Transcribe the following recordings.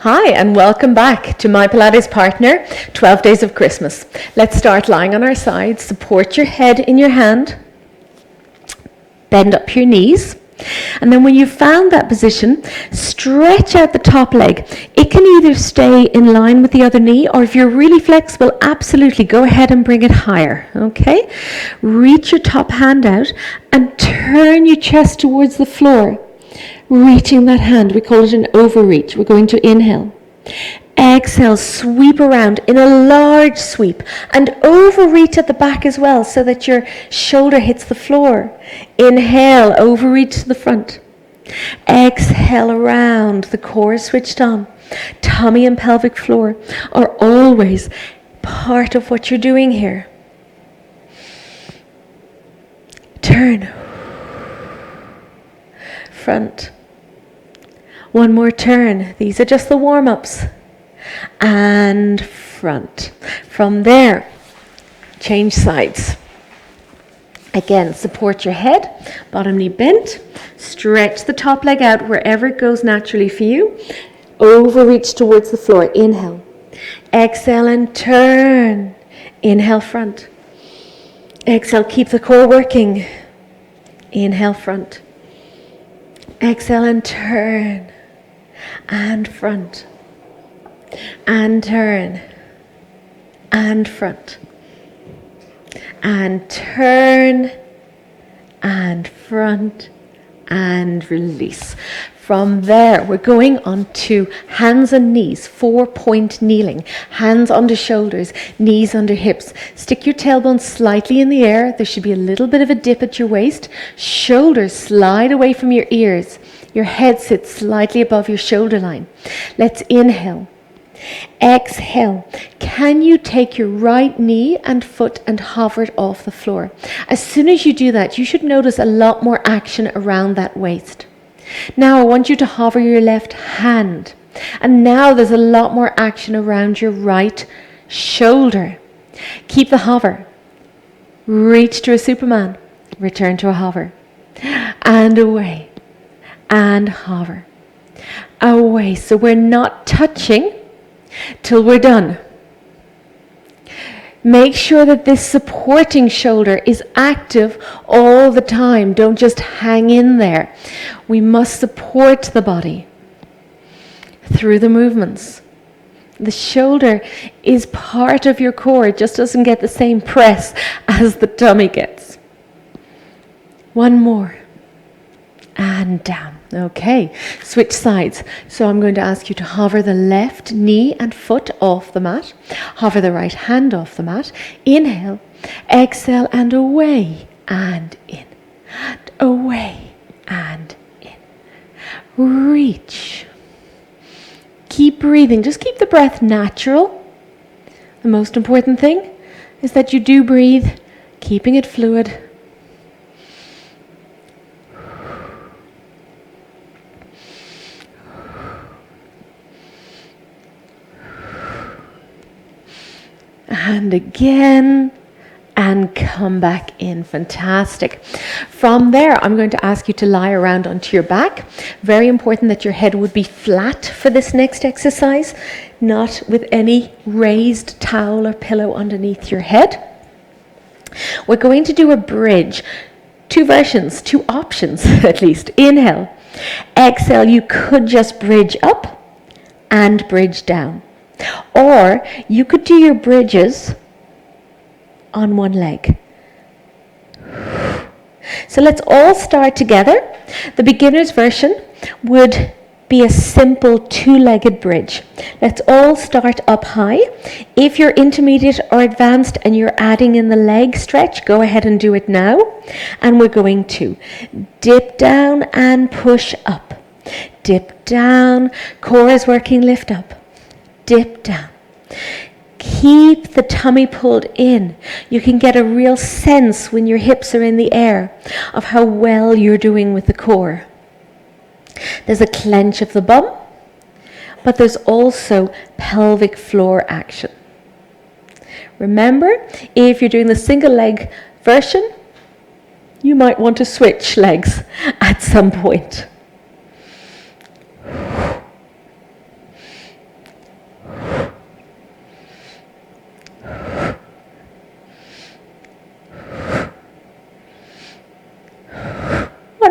Hi, and welcome back to My Pilates Partner, 12 Days of Christmas. Let's start lying on our sides. Support your head in your hand. Bend up your knees. And then when you've found that position, stretch out the top leg. It can either stay in line with the other knee, or if you're really flexible, absolutely go ahead and bring it higher, okay? Reach your top hand out and turn your chest towards the floor. Reaching that hand, we call it an overreach. We're going to inhale. Exhale, sweep around in a large sweep and overreach at the back as well so that your shoulder hits the floor. Inhale, overreach to the front. Exhale around, the core is switched on. Tummy and pelvic floor are always part of what you're doing here. Turn. Front. One more turn. These are just the warm-ups. And front. From there, change sides. Again, support your head, bottom knee bent. Stretch the top leg out wherever it goes naturally for you. Overreach towards the floor. Inhale. Exhale and turn. Inhale, front. Exhale, keep the core working. Inhale, front. Exhale and turn. And front. And turn. And front. And turn. And front. And release. From there, we're going on to hands and knees, 4-point kneeling. Hands under shoulders, knees under hips. Stick your tailbone slightly in the air. There should be a little bit of a dip at your waist. Shoulders slide away from your ears. Your head sits slightly above your shoulder line. Let's inhale. Exhale. Can you take your right knee and foot and hover it off the floor? As soon as you do that, you should notice a lot more action around that waist. Now I want you to hover your left hand. And now there's a lot more action around your right shoulder. Keep the hover. Reach to a Superman. Return to a hover. And away. And hover. Away. So we're not touching till we're done. Make sure that this supporting shoulder is active all the time. Don't just hang in there. We must support the body through the movements. The shoulder is part of your core. It just doesn't get the same press as the tummy gets. One more. And down. Okay, switch sides. So I'm going to ask you to hover the left knee and foot off the mat. Hover the right hand off the mat. Inhale, exhale, and away and in. And away and in. Reach. Keep breathing. Just keep the breath natural. The most important thing is that you do breathe, keeping it fluid. And again, and come back in. Fantastic. From there, I'm going to ask you to lie around onto your back. Very important that your head would be flat for this next exercise, not with any raised towel or pillow underneath your head. We're going to do a bridge. 2 versions, 2 options at least. Inhale. Exhale, you could just bridge up and bridge down. Or you could do your bridges on one leg. So let's all start together. The beginner's version would be a simple 2-legged bridge. Let's all start up high. If you're intermediate or advanced and you're adding in the leg stretch, go ahead and do it now. And we're going to dip down and push up. Dip down, core is working, lift up. Dip down. Keep the tummy pulled in. You can get a real sense when your hips are in the air of how well you're doing with the core. There's a clench of the bum, but there's also pelvic floor action. Remember, if you're doing the single leg version, you might want to switch legs at some point.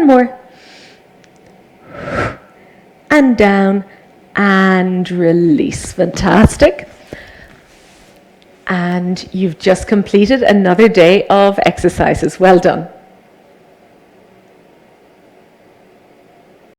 One more. And down and release. Fantastic. And you've just completed another day of exercises. Well done.